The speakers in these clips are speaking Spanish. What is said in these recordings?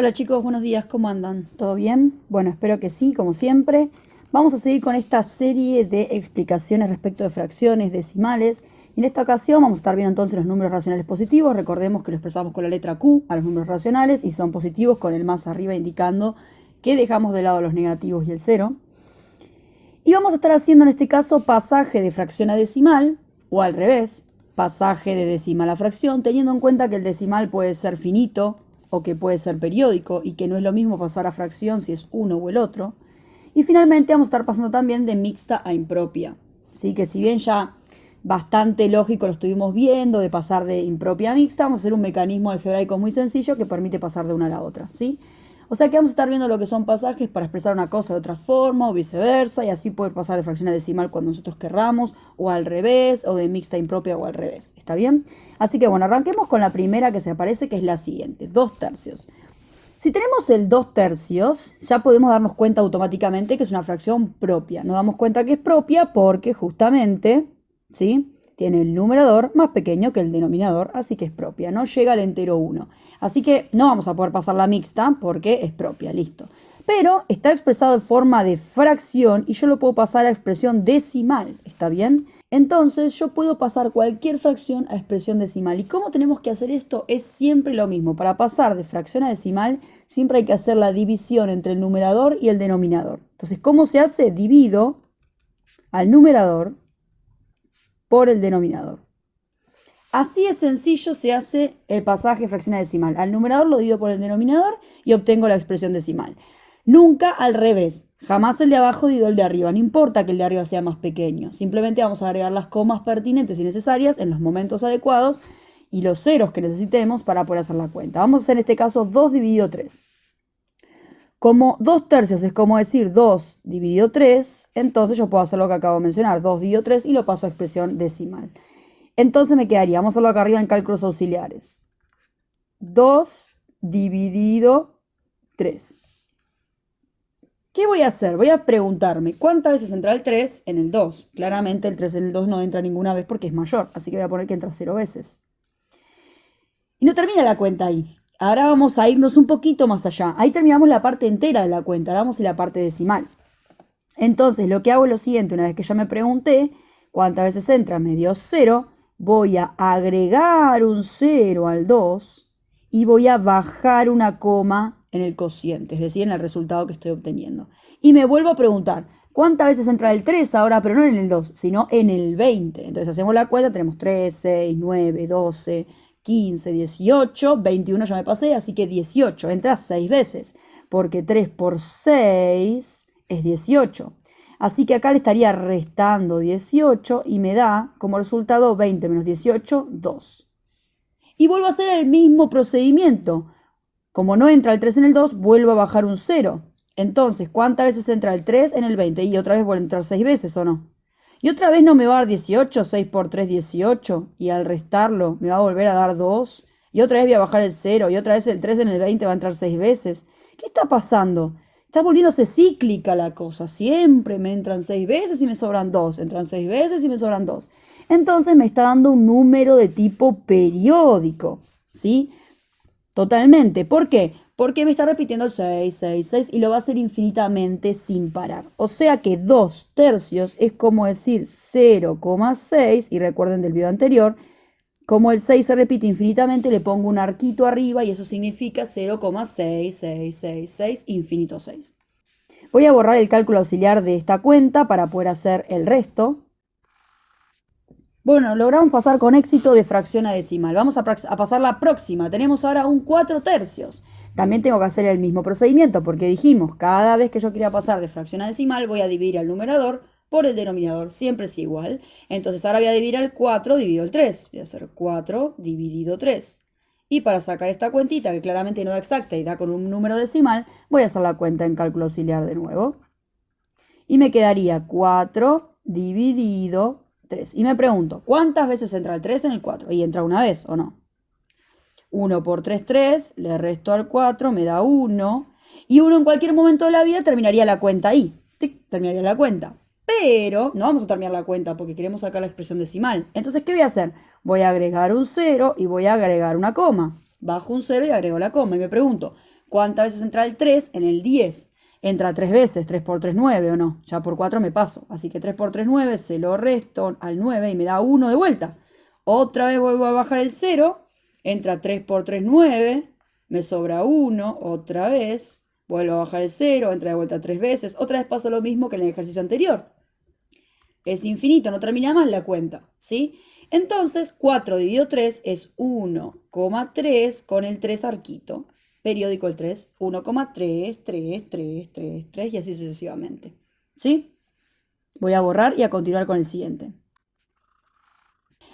Hola chicos, buenos días, ¿cómo andan? ¿Todo bien? Bueno, espero que sí, como siempre. Vamos a seguir con esta serie de explicaciones respecto de fracciones decimales. Y en esta ocasión vamos a estar viendo entonces los números racionales positivos. Recordemos que lo expresamos con la letra Q a los números racionales y son positivos con el más arriba indicando que dejamos de lado los negativos y el cero. Y vamos a estar haciendo en este caso pasaje de fracción a decimal o al revés, pasaje de decimal a fracción, teniendo en cuenta que el decimal puede ser finito o que puede ser periódico y que no es lo mismo pasar a fracción si es uno o el otro. Y finalmente vamos a estar pasando también de mixta a impropia. ¿Sí? Que si bien ya bastante lógico lo estuvimos viendo de pasar de impropia a mixta, vamos a hacer un mecanismo algebraico muy sencillo que permite pasar de una a la otra. ¿Sí? O sea que vamos a estar viendo lo que son pasajes para expresar una cosa de otra forma o viceversa y así poder pasar de fracción a decimal cuando nosotros querramos o al revés o de mixta a impropia o al revés. ¿Está bien? Así que bueno, arranquemos con la primera que se aparece que es la siguiente, 2/3. Si tenemos el 2/3, ya podemos darnos cuenta automáticamente que es una fracción propia. Nos damos cuenta que es propia porque justamente, ¿sí? Tiene el numerador más pequeño que el denominador, así que es propia. No llega al entero 1. Así que no vamos a poder pasar la mixta porque es propia, listo. Pero está expresado en forma de fracción y yo lo puedo pasar a expresión decimal, ¿está bien? Entonces yo puedo pasar cualquier fracción a expresión decimal. ¿Y cómo tenemos que hacer esto? Es siempre lo mismo. Para pasar de fracción a decimal siempre hay que hacer la división entre el numerador y el denominador. Entonces, ¿cómo se hace? Divido al numerador por el denominador. Así es sencillo se hace el pasaje de fracción a decimal. Al numerador lo divido por el denominador y obtengo la expresión decimal. Nunca al revés. Jamás el de abajo divido el de arriba. No importa que el de arriba sea más pequeño. Simplemente vamos a agregar las comas pertinentes y necesarias en los momentos adecuados y los ceros que necesitemos para poder hacer la cuenta. Vamos a hacer en este caso 2 dividido 3. Como 2/3 es como decir 2 dividido 3, entonces yo puedo hacer lo que acabo de mencionar, 2 dividido 3 y lo paso a expresión decimal. Entonces me quedaría, vamos a hacerlo acá arriba en cálculos auxiliares. 2 dividido 3. ¿Qué voy a hacer? Voy a preguntarme, ¿cuántas veces entra el 3 en el 2? Claramente el 3 en el 2 no entra ninguna vez porque es mayor, así que voy a poner que entra 0 veces. Y no termina la cuenta ahí. Ahora vamos a irnos un poquito más allá. Ahí terminamos la parte entera de la cuenta, ahora vamos a la parte decimal. Entonces lo que hago es lo siguiente, una vez que ya me pregunté cuántas veces entra, me dio 0, voy a agregar un 0 al 2 y voy a bajar una coma en el cociente, es decir, en el resultado que estoy obteniendo. Y me vuelvo a preguntar, ¿cuántas veces entra el 3 ahora? Pero no en el 2, sino en el 20. Entonces hacemos la cuenta, tenemos 3, 6, 9, 12, 15, 18, 21 ya me pasé, así que 18, entra 6 veces, porque 3 por 6 es 18. Así que acá le estaría restando 18 y me da como resultado 20 menos 18, 2. Y vuelvo a hacer el mismo procedimiento. Como no entra el 3 en el 2, vuelvo a bajar un 0. Entonces, ¿cuántas veces entra el 3 en el 20? Y otra vez vuelve a entrar 6 veces, ¿o no? Y otra vez no me va a dar 18, 6 por 3, 18. Y al restarlo me va a volver a dar 2. Y otra vez voy a bajar el 0. Y otra vez el 3 en el 20 va a entrar 6 veces. ¿Qué está pasando? Está volviéndose cíclica la cosa. Siempre me entran 6 veces y me sobran 2. Entran 6 veces y me sobran 2. Entonces me está dando un número de tipo periódico. ¿Sí? Totalmente. ¿Por qué? Porque me está repitiendo el 6, 6, 6 y lo va a hacer infinitamente sin parar. O sea que 2/3 es como decir 0,6 y recuerden del video anterior, como el 6 se repite infinitamente, le pongo un arquito arriba y eso significa 0,6666 infinito 6. Voy a borrar el cálculo auxiliar de esta cuenta para poder hacer el resto. Bueno, logramos pasar con éxito de fracción a decimal. Vamos a pasar la próxima. Tenemos ahora un 4/3. También tengo que hacer el mismo procedimiento porque dijimos, cada vez que yo quiera pasar de fracción a decimal voy a dividir al numerador por el denominador. Siempre es igual. Entonces ahora voy a dividir al 4 dividido el 3. Voy a hacer 4 dividido 3. Y para sacar esta cuentita, que claramente no da exacta y da con un número decimal, voy a hacer la cuenta en cálculo auxiliar de nuevo. Y me quedaría 4 dividido 3. Y me pregunto, ¿cuántas veces entra el 3 en el 4? Y entra una vez, ¿o no? 1 por 3, 3. Le resto al 4, me da 1. Y 1 en cualquier momento de la vida terminaría la cuenta ahí. ¡Tic! Terminaría la cuenta. Pero no vamos a terminar la cuenta porque queremos sacar la expresión decimal. Entonces, ¿qué voy a hacer? Voy a agregar un 0 y voy a agregar una coma. Bajo un 0 y agrego la coma. Y me pregunto, ¿Cuántas veces entra el 3 en el 10? Entra 3 veces, 3 por 3, 9, ¿o no? Ya por 4 me paso. Así que 3 por 3, 9, se lo resto al 9 y me da 1 de vuelta. Otra vez vuelvo a bajar el 0, entra 3 por 3, 9, me sobra 1, otra vez, vuelvo a bajar el 0, entra de vuelta 3 veces, otra vez pasa lo mismo que en el ejercicio anterior. Es infinito, no termina más la cuenta, ¿sí? Entonces, 4 dividido 3 es 1,3 con el 3 arquito. Periódico el 3, 1,3, 3, 3, 3, 3 y así sucesivamente. ¿Sí? Voy a borrar y a continuar con el siguiente.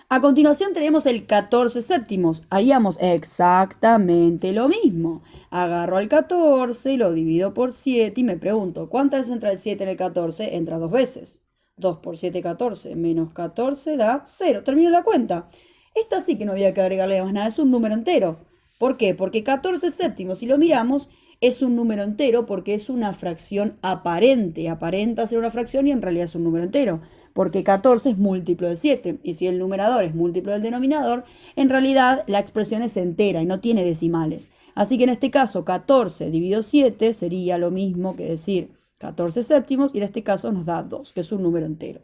A continuación tenemos el 14 séptimos. Haríamos exactamente lo mismo. Agarro al 14, lo divido por 7 y me pregunto, ¿cuántas veces entra el 7 en el 14? Entra 2 veces. 2 por 7, 14, menos 14 da 0. Termino la cuenta. Esta sí que no había que agregarle más nada, es un número entero. ¿Por qué? Porque 14 séptimos, si lo miramos, es un número entero porque es una fracción aparente. Aparenta ser una fracción y en realidad es un número entero. Porque 14 es múltiplo de 7. Y si el numerador es múltiplo del denominador, en realidad la expresión es entera y no tiene decimales. Así que en este caso 14 dividido 7 sería lo mismo que decir 14 séptimos y en este caso nos da 2, que es un número entero.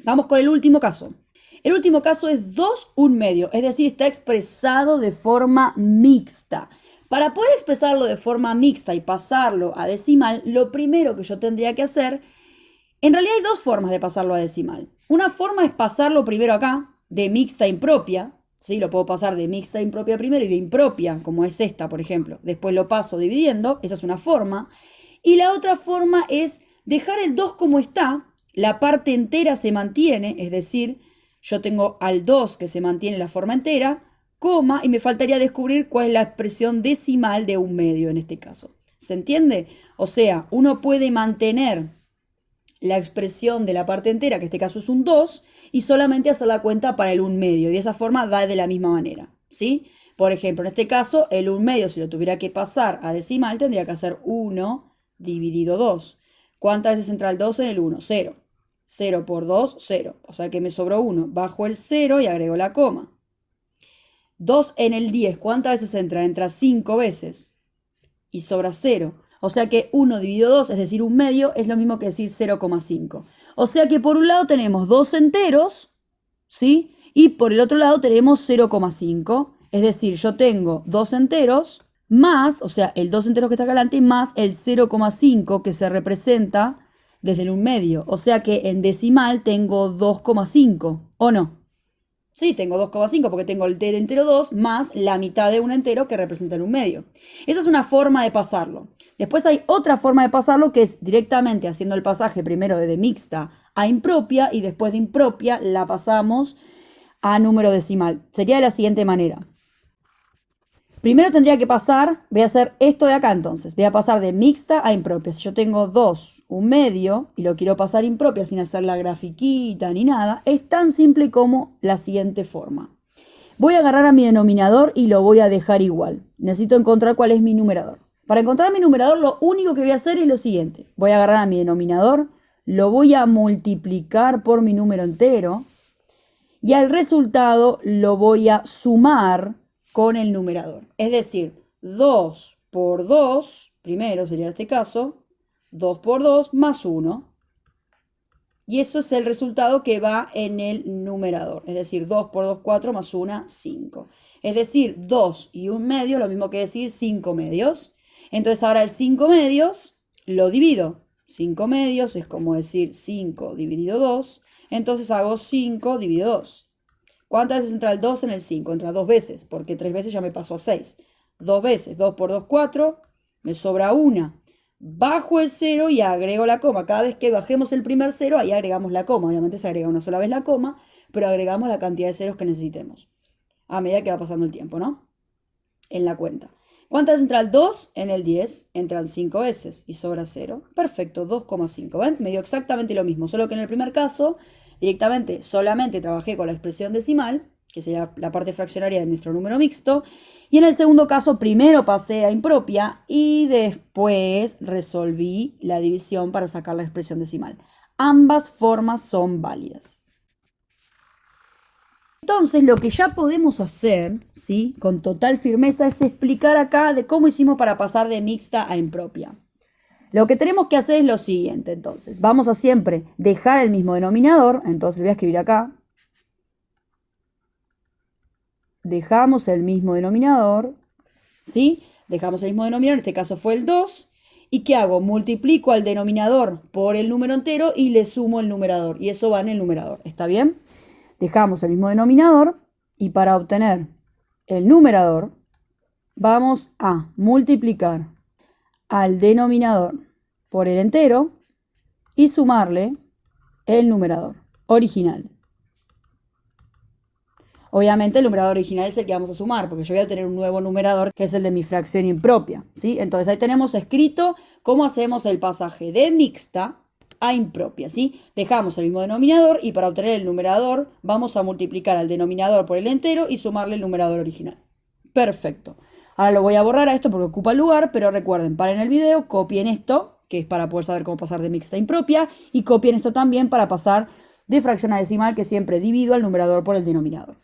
Vamos con el último caso. El último caso es 2 un medio, es decir, está expresado de forma mixta. Para poder expresarlo de forma mixta y pasarlo a decimal, lo primero que yo tendría que hacer, en realidad hay dos formas de pasarlo a decimal. Una forma es pasarlo primero acá, de mixta a impropia, ¿sí? Lo puedo pasar de mixta a impropia primero y de impropia, como es esta, por ejemplo. Después lo paso dividiendo, esa es una forma. Y la otra forma es dejar el 2 como está, la parte entera se mantiene, es decir, yo tengo al 2 que se mantiene la forma entera, coma, y me faltaría descubrir cuál es la expresión decimal de un medio en este caso. ¿Se entiende? O sea, uno puede mantener la expresión de la parte entera, que en este caso es un 2, y solamente hacer la cuenta para el 1 medio. Y de esa forma da de la misma manera, ¿sí? Por ejemplo, en este caso, el 1 medio, si lo tuviera que pasar a decimal, tendría que hacer 1 dividido 2. ¿Cuántas veces entra el 2 en el 1? 0. 0 por 2, 0. O sea que me sobró 1. Bajo el 0 y agrego la coma. 2 en el 10. ¿Cuántas veces entra? Entra 5 veces. Y sobra 0. O sea que 1 dividido 2, es decir, un medio, es lo mismo que decir 0,5. O sea que por un lado tenemos 2 enteros, ¿sí? Y por el otro lado tenemos 0,5. Es decir, yo tengo 2 enteros más, o sea, el 2 enteros que está acá adelante, más el 0,5 que se representa desde el 1 medio. O sea que en decimal tengo 2,5, ¿o no? Sí, tengo 2,5 porque tengo el entero 2 más la mitad de un entero que representa el 1 medio. Esa es una forma de pasarlo. Después hay otra forma de pasarlo que es directamente haciendo el pasaje primero de mixta a impropia y después de impropia la pasamos a número decimal. Sería de la siguiente manera. Primero tendría que pasar, voy a hacer esto de acá entonces, voy a pasar de mixta a impropia. Si yo tengo 2, un medio, y lo quiero pasar impropia sin hacer la grafiquita ni nada, es tan simple como la siguiente forma. Voy a agarrar a mi denominador y lo voy a dejar igual. Necesito encontrar cuál es mi numerador. Para encontrar mi numerador lo único que voy a hacer es lo siguiente. Voy a agarrar a mi denominador, lo voy a multiplicar por mi número entero y al resultado lo voy a sumar con el numerador. Es decir, 2 por 2, primero sería este caso, 2 por 2 más 1. Y eso es el resultado que va en el numerador. Es decir, 2 por 2, 4 más 1, 5. Es decir, 2 y 1 medio, lo mismo que decir 5 medios. Entonces ahora el 5 medios lo divido. 5 medios es como decir 5 dividido 2. Entonces hago 5 dividido 2. ¿Cuántas veces entra el 2 en el 5? Entra 2 veces, porque 3 veces ya me pasó a 6. 2 veces, 2 por 2, 4, me sobra 1. Bajo el 0 y agrego la coma. Cada vez que bajemos el primer 0, ahí agregamos la coma. Obviamente se agrega una sola vez la coma, pero agregamos la cantidad de ceros que necesitemos. A medida que va pasando el tiempo, ¿no? En la cuenta. ¿Cuántas veces entra el 2? En el 10 entran 5 veces y sobra 0. Perfecto, 2,5. ¿Ven? Me dio exactamente lo mismo, solo que en el primer caso directamente solamente trabajé con la expresión decimal, que sería la parte fraccionaria de nuestro número mixto, y en el segundo caso primero pasé a impropia y después resolví la división para sacar la expresión decimal. Ambas formas son válidas. Entonces, lo que ya podemos hacer, ¿sí?, con total firmeza, es explicar acá de cómo hicimos para pasar de mixta a impropia. Lo que tenemos que hacer es lo siguiente, entonces. Vamos a siempre dejar el mismo denominador. Entonces, voy a escribir acá. Dejamos el mismo denominador, ¿sí? Dejamos el mismo denominador, en este caso fue el 2. ¿Y qué hago? Multiplico al denominador por el número entero y le sumo el numerador. Y eso va en el numerador, ¿está bien? Dejamos el mismo denominador y para obtener el numerador vamos a multiplicar al denominador por el entero y sumarle el numerador original. Obviamente el numerador original es el que vamos a sumar, porque yo voy a tener un nuevo numerador que es el de mi fracción impropia, ¿sí? Entonces ahí tenemos escrito cómo hacemos el pasaje de mixta a impropia, ¿sí? Dejamos el mismo denominador y para obtener el numerador vamos a multiplicar al denominador por el entero y sumarle el numerador original. Perfecto. Ahora lo voy a borrar a esto porque ocupa lugar, pero recuerden, paren el video, copien esto, que es para poder saber cómo pasar de mixta a impropia, y copien esto también para pasar de fracción a decimal, que siempre divido al numerador por el denominador.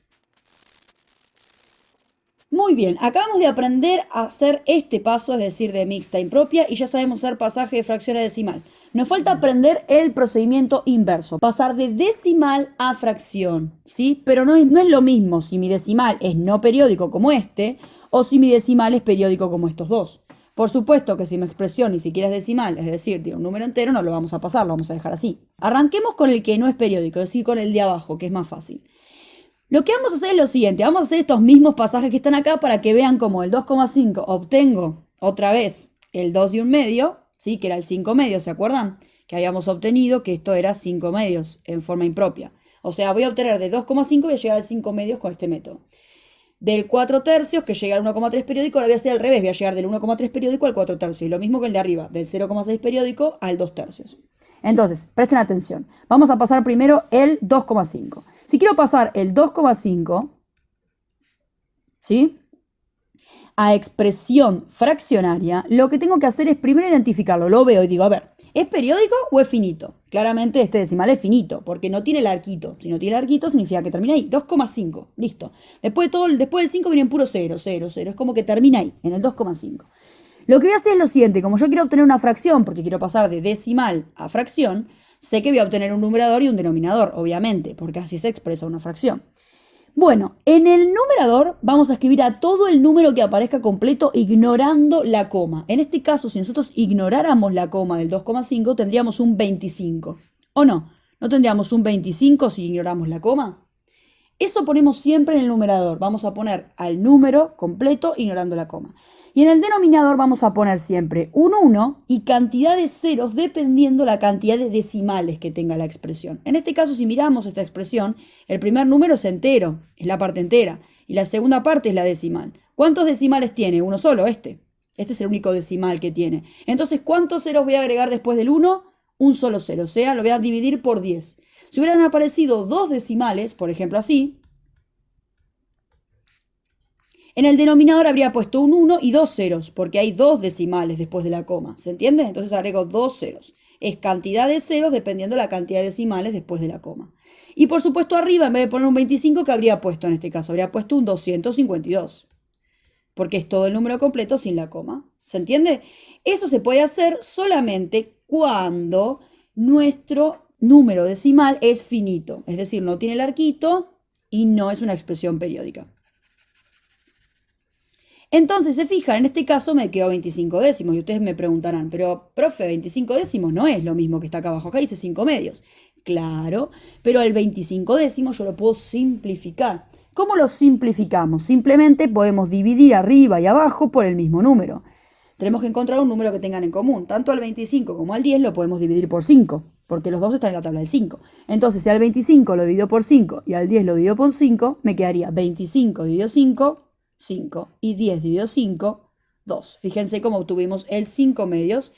Muy bien, acabamos de aprender a hacer este paso, es decir, de mixta a impropia, y ya sabemos hacer pasaje de fracción a decimal. Nos falta aprender el procedimiento inverso, pasar de decimal a fracción, ¿sí? Pero no es lo mismo si mi decimal es no periódico como este, o si mi decimal es periódico como estos dos. Por supuesto que si mi expresión ni siquiera es decimal, es decir, tiene un número entero, no lo vamos a pasar, lo vamos a dejar así. Arranquemos con el que no es periódico, es decir, con el de abajo, que es más fácil. Lo que vamos a hacer es lo siguiente, vamos a hacer estos mismos pasajes que están acá para que vean cómo el 2,5 obtengo otra vez el 2 y un medio, ¿sí? Que era el 5 medios, ¿se acuerdan? Que habíamos obtenido que esto era 5 medios en forma impropia. O sea, voy a obtener de 2,5 y voy a llegar al 5 medios con este método. Del 4 tercios, que llega al 1,3 periódico, ahora voy a hacer al revés, voy a llegar del 1,3 periódico al 4 tercios. Y lo mismo que el de arriba, del 0,6 periódico al 2 tercios. Entonces, presten atención. Vamos a pasar primero el 2,5. Si quiero pasar el 2,5, ¿sí?, a expresión fraccionaria, lo que tengo que hacer es primero identificarlo. Lo veo y digo, a ver, ¿es periódico o es finito? Claramente este decimal es finito, porque no tiene el arquito. Si no tiene el arquito, significa que termina ahí. 2,5, listo. Después del 5 viene puro 0, 0, 0. Es como que termina ahí, en el 2,5. Lo que voy a hacer es lo siguiente. Como yo quiero obtener una fracción, porque quiero pasar de decimal a fracción, sé que voy a obtener un numerador y un denominador, obviamente, porque así se expresa una fracción. Bueno, en el numerador vamos a escribir a todo el número que aparezca completo ignorando la coma. En este caso, si nosotros ignoráramos la coma del 2,5, tendríamos un 25. ¿O no? ¿No tendríamos un 25 si ignoramos la coma? Eso ponemos siempre en el numerador. Vamos a poner al número completo ignorando la coma. Y en el denominador vamos a poner siempre un 1 y cantidad de ceros dependiendo la cantidad de decimales que tenga la expresión. En este caso, si miramos esta expresión, el primer número es entero, es la parte entera, y la segunda parte es la decimal. ¿Cuántos decimales tiene? Uno solo, este. Este es el único decimal que tiene. Entonces, ¿cuántos ceros voy a agregar después del 1? Un solo cero, o sea, lo voy a dividir por 10. Si hubieran aparecido dos decimales, por ejemplo así, en el denominador habría puesto un 1 y dos ceros, porque hay dos decimales después de la coma, ¿se entiende? Entonces agrego dos ceros. Es cantidad de ceros dependiendo de la cantidad de decimales después de la coma. Y por supuesto arriba, en vez de poner un 25, ¿qué habría puesto en este caso? Habría puesto un 252, porque es todo el número completo sin la coma, ¿se entiende? Eso se puede hacer solamente cuando nuestro número decimal es finito, es decir, no tiene el arquito y no es una expresión periódica. Entonces, se fijan, en este caso me quedó 25 décimos y ustedes me preguntarán, pero, profe, 25 décimos no es lo mismo que está acá abajo, acá dice 5 medios. Claro, pero el 25 décimos yo lo puedo simplificar. ¿Cómo lo simplificamos? Simplemente podemos dividir arriba y abajo por el mismo número. Tenemos que encontrar un número que tengan en común. Tanto al 25 como al 10 lo podemos dividir por 5, porque los dos están en la tabla del 5. Entonces, si al 25 lo divido por 5 y al 10 lo divido por 5, me quedaría 25 dividido 5, 5, y 10 dividido 5, 2. Fíjense cómo obtuvimos el 5 medios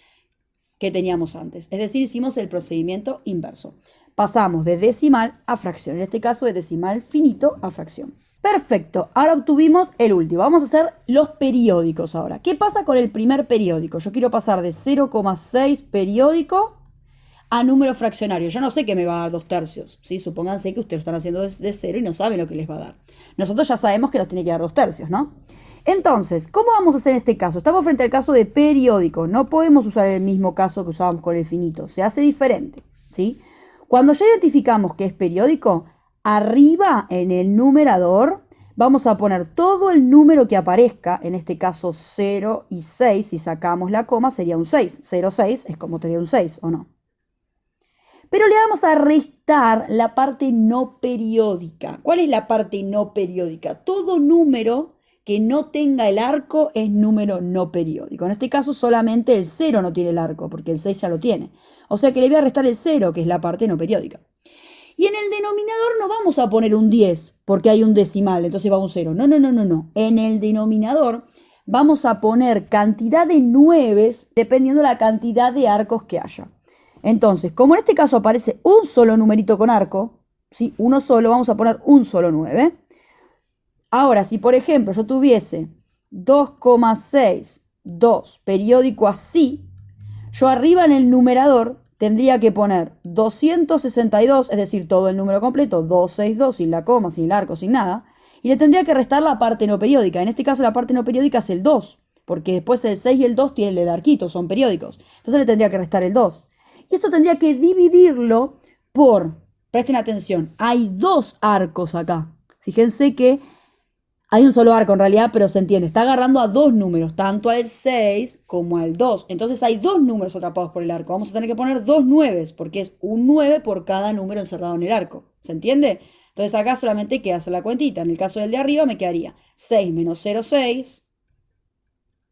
que teníamos antes. Es decir, hicimos el procedimiento inverso. Pasamos de decimal a fracción. En este caso, de decimal finito a fracción. Perfecto. Ahora obtuvimos el último. Vamos a hacer los periódicos ahora. ¿Qué pasa con el primer periódico? Yo quiero pasar de 0,6 periódico a número fraccionario. Yo no sé qué me va a dar 2/3, ¿sí? Supónganse que ustedes lo están haciendo de cero y no saben lo que les va a dar. Nosotros ya sabemos que nos tiene que dar 2/3, ¿no? Entonces, ¿cómo vamos a hacer en este caso? Estamos frente al caso de periódico. No podemos usar el mismo caso que usábamos con el finito. Se hace diferente, ¿sí? Cuando ya identificamos que es periódico, arriba en el numerador vamos a poner todo el número que aparezca, en este caso 0 y 6, si sacamos la coma sería un 6. 0, 6 es como tener un 6, ¿o no? Pero le vamos a restar la parte no periódica. ¿Cuál es la parte no periódica? Todo número que no tenga el arco es número no periódico. En este caso solamente el 0 no tiene el arco, porque el 6 ya lo tiene. O sea que le voy a restar el 0, que es la parte no periódica. Y en el denominador no vamos a poner un 10, porque hay un decimal, entonces va un 0. No, no, no, no, no. En el denominador vamos a poner cantidad de 9 dependiendo de la cantidad de arcos que haya. Entonces, como en este caso aparece un solo numerito con arco, ¿sí? Uno solo, vamos a poner un solo 9. Ahora, si por ejemplo yo tuviese 2,62 periódico así, yo arriba en el numerador tendría que poner 262, es decir, todo el número completo, 262, sin la coma, sin el arco, sin nada, y le tendría que restar la parte no periódica. En este caso la parte no periódica es el 2, porque después el 6 y el 2 tienen el arquito, son periódicos. Entonces le tendría que restar el 2. Y esto tendría que dividirlo por, presten atención, hay dos arcos acá. Fíjense que hay un solo arco en realidad, pero se entiende. Está agarrando a dos números, tanto al 6 como al 2. Entonces hay dos números atrapados por el arco. Vamos a tener que poner dos 9, porque es un 9 por cada número encerrado en el arco. ¿Se entiende? Entonces acá solamente queda hacer la cuentita. En el caso del de arriba me quedaría 6 menos 0,6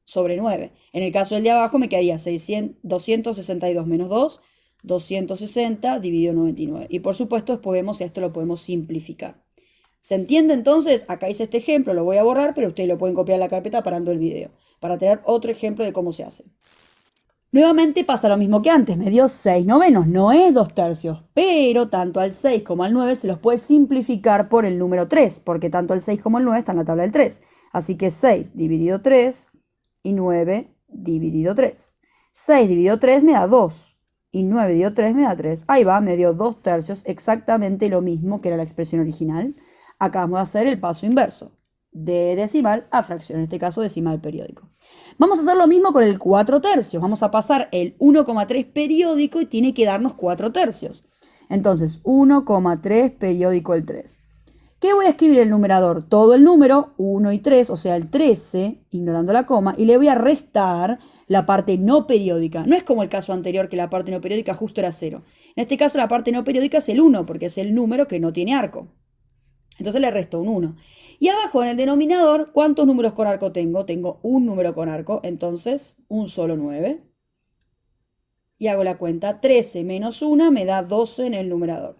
sobre 9. En el caso del de abajo me quedaría 262 menos 2, 260 dividido 99. Y por supuesto después vemos si esto lo podemos simplificar. ¿Se entiende entonces? Acá hice este ejemplo, lo voy a borrar, pero ustedes lo pueden copiar en la carpeta parando el video, para tener otro ejemplo de cómo se hace. Nuevamente pasa lo mismo que antes, me dio 6 novenos, no es 2/3, pero tanto al 6 como al 9 se los puede simplificar por el número 3, porque tanto el 6 como el 9 están en la tabla del 3. Así que 6 dividido 3 y 9 dividido 3. 6 dividido 3 me da 2 y 9 dividido 3 me da 3. Ahí va, me dio 2/3, exactamente lo mismo que era la expresión original. Acá vamos a hacer el paso inverso, de decimal a fracción, en este caso decimal periódico. Vamos a hacer lo mismo con el 4/3. Vamos a pasar el 1,3 periódico y tiene que darnos 4/3. Entonces, 1,3 periódico el 3. ¿Qué voy a escribir en el numerador? Todo el número, 1 y 3, o sea, el 13, ignorando la coma, y le voy a restar la parte no periódica. No es como el caso anterior, que la parte no periódica justo era 0. En este caso, la parte no periódica es el 1, porque es el número que no tiene arco. Entonces le resto un 1. Y abajo en el denominador, ¿cuántos números con arco tengo? Tengo un número con arco, entonces un solo 9. Y hago la cuenta, 13 menos 1 me da 12 en el numerador.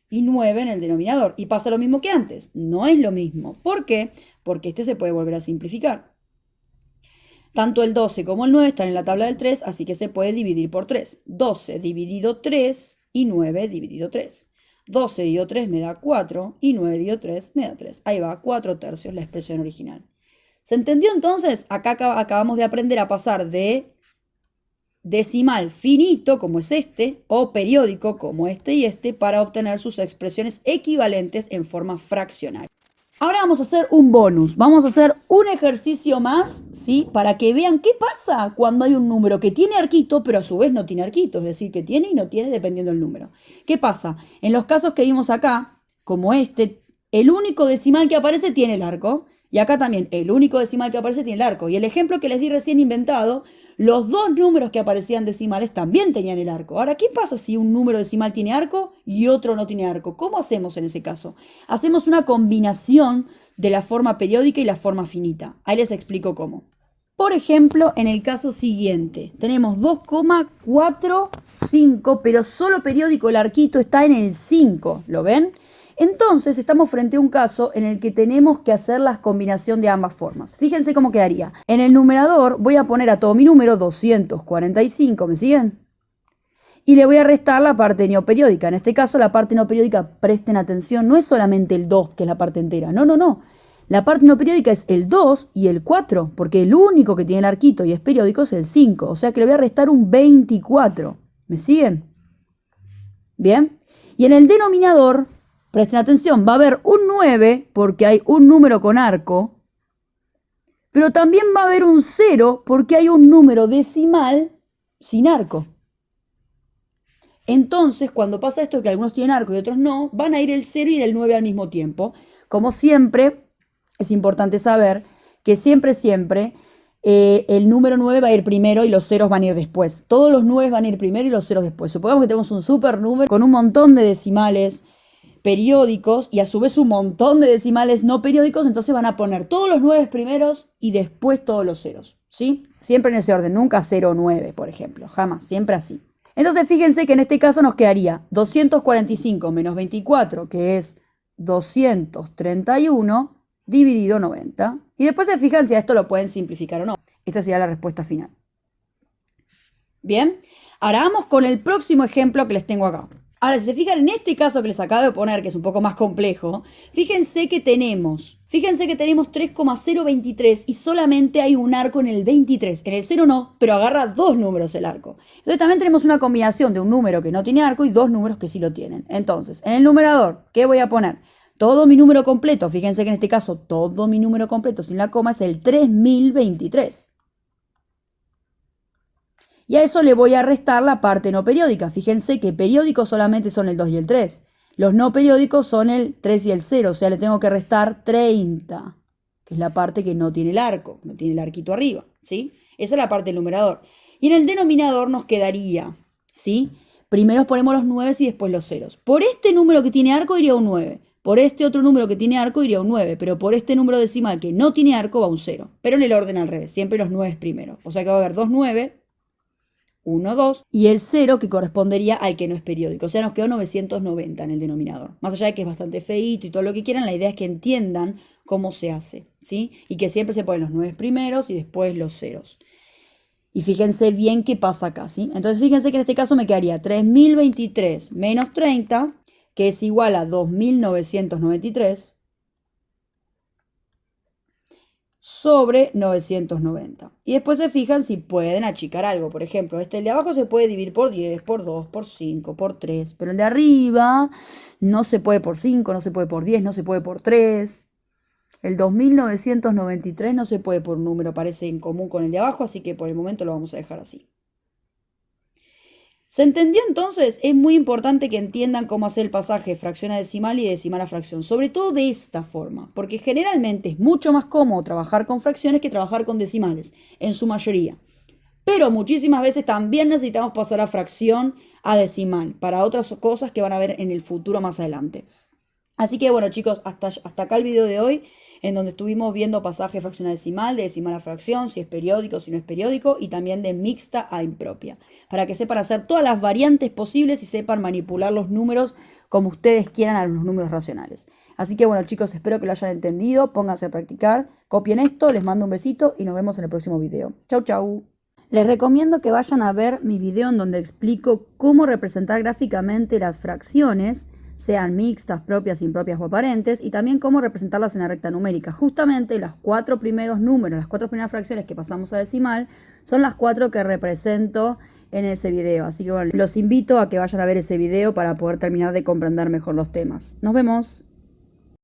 Y 9 en el denominador. Y pasa lo mismo que antes. No es lo mismo. ¿Por qué? Porque este se puede volver a simplificar. Tanto el 12 como el 9 están en la tabla del 3, así que se puede dividir por 3. 12 dividido 3 y 9 dividido 3. 12 dividido 3 me da 4 y 9 dividido 3 me da 3. Ahí va, 4/3, la expresión original. ¿Se entendió entonces? Acá acabamos de aprender a pasar de decimal finito, como es este, o periódico, como este y este, para obtener sus expresiones equivalentes en forma fraccionaria. Ahora vamos a hacer un bonus, vamos a hacer un ejercicio más, ¿sí? Para que vean qué pasa cuando hay un número que tiene arquito, pero a su vez no tiene arquito, es decir, que tiene y no tiene dependiendo del número. ¿Qué pasa? En los casos que vimos acá, como este, el único decimal que aparece tiene el arco, y acá también el único decimal que aparece tiene el arco. Y el ejemplo que les di recién inventado, los dos números que aparecían decimales también tenían el arco. Ahora, ¿qué pasa si un número decimal tiene arco y otro no tiene arco? ¿Cómo hacemos en ese caso? Hacemos una combinación de la forma periódica y la forma finita. Ahí les explico cómo. Por ejemplo, en el caso siguiente, tenemos 2,45, pero solo periódico, el arquito está en el 5. ¿Lo ven? Entonces estamos frente a un caso en el que tenemos que hacer la combinación de ambas formas. Fíjense cómo quedaría. En el numerador voy a poner a todo mi número 245, ¿me siguen? Y le voy a restar la parte neoperiódica. En este caso la parte neoperiódica, presten atención, no es solamente el 2, que es la parte entera. No, no, no. La parte neoperiódica es el 2 y el 4, porque el único que tiene el arquito y es periódico es el 5. O sea que le voy a restar un 24. ¿Me siguen? Bien, y en el denominador, presten atención, va a haber un 9 porque hay un número con arco, pero también va a haber un 0 porque hay un número decimal sin arco. Entonces, cuando pasa esto que algunos tienen arco y otros no, van a ir el 0 y el 9 al mismo tiempo. Como siempre, es importante saber que siempre el número 9 va a ir primero y los ceros van a ir después. Todos los 9 van a ir primero y los ceros después. Supongamos que tenemos un super número con un montón de decimales periódicos y a su vez un montón de decimales no periódicos, entonces van a poner todos los 9 primeros y después todos los ceros, ¿sí? Siempre en ese orden, nunca 0, 9, por ejemplo, jamás, siempre así. Entonces fíjense que en este caso nos quedaría 245 menos 24, que es 231, dividido 90. Y después se fijan si a esto lo pueden simplificar o no. Esta sería la respuesta final. Bien, ahora vamos con el próximo ejemplo que les tengo acá. Ahora, si se fijan en este caso que les acabo de poner, que es un poco más complejo, fíjense que tenemos 3,023 y solamente hay un arco en el 23. En el 0 no, pero agarra dos números el arco. Entonces también tenemos una combinación de un número que no tiene arco y dos números que sí lo tienen. Entonces, en el numerador, ¿qué voy a poner? Todo mi número completo. Fíjense que en este caso todo mi número completo sin la coma es el 3023. Y a eso le voy a restar la parte no periódica. Fíjense que periódicos solamente son el 2 y el 3. Los no periódicos son el 3 y el 0. O sea, le tengo que restar 30, que es la parte que no tiene el arco, no tiene el arquito arriba, ¿sí? Esa es la parte del numerador. Y en el denominador nos quedaría, ¿sí? Primero ponemos los 9 y después los ceros. Por este número que tiene arco iría un 9. Por este otro número que tiene arco iría un 9. Pero por este número decimal que no tiene arco va un 0. Pero en el orden al revés. Siempre los 9 primero. O sea que va a haber 2 9. 1, 2, y el 0 que correspondería al que no es periódico. O sea, nos quedó 990 en el denominador. Más allá de que es bastante feíto y todo lo que quieran, la idea es que entiendan cómo se hace, ¿sí? Y que siempre se ponen los 9 primeros y después los ceros. Y fíjense bien qué pasa acá, ¿sí? Entonces fíjense que en este caso me quedaría 3023 menos 30, que es igual a 2993, sobre 990. Y después se fijan si pueden achicar algo. Por ejemplo, el de abajo se puede dividir por 10, por 2, por 5, por 3. Pero el de arriba no se puede por 5, no se puede por 10, no se puede por 3. El 2993 no se puede por un número, parece en común con el de abajo, así que por el momento lo vamos a dejar así. ¿Se entendió entonces? Es muy importante que entiendan cómo hacer el pasaje de fracción a decimal y de decimal a fracción, sobre todo de esta forma, porque generalmente es mucho más cómodo trabajar con fracciones que trabajar con decimales, en su mayoría. Pero muchísimas veces también necesitamos pasar a fracción a decimal, para otras cosas que van a ver en el futuro más adelante. Así que bueno chicos, hasta acá el video de hoy, en donde estuvimos viendo pasaje de fracción a decimal, de decimal a fracción, si es periódico, si no es periódico, y también de mixta a impropia, para que sepan hacer todas las variantes posibles y sepan manipular los números como ustedes quieran a los números racionales. Así que bueno chicos, espero que lo hayan entendido, pónganse a practicar, copien esto, les mando un besito y nos vemos en el próximo video. Chau chau. Les recomiendo que vayan a ver mi video en donde explico cómo representar gráficamente las fracciones, sean mixtas, propias, impropias o aparentes, y también cómo representarlas en la recta numérica. Justamente los 4 primeros números, las 4 primeras fracciones que pasamos a decimal, son las 4 que represento en ese video. Así que bueno, los invito a que vayan a ver ese video para poder terminar de comprender mejor los temas. Nos vemos.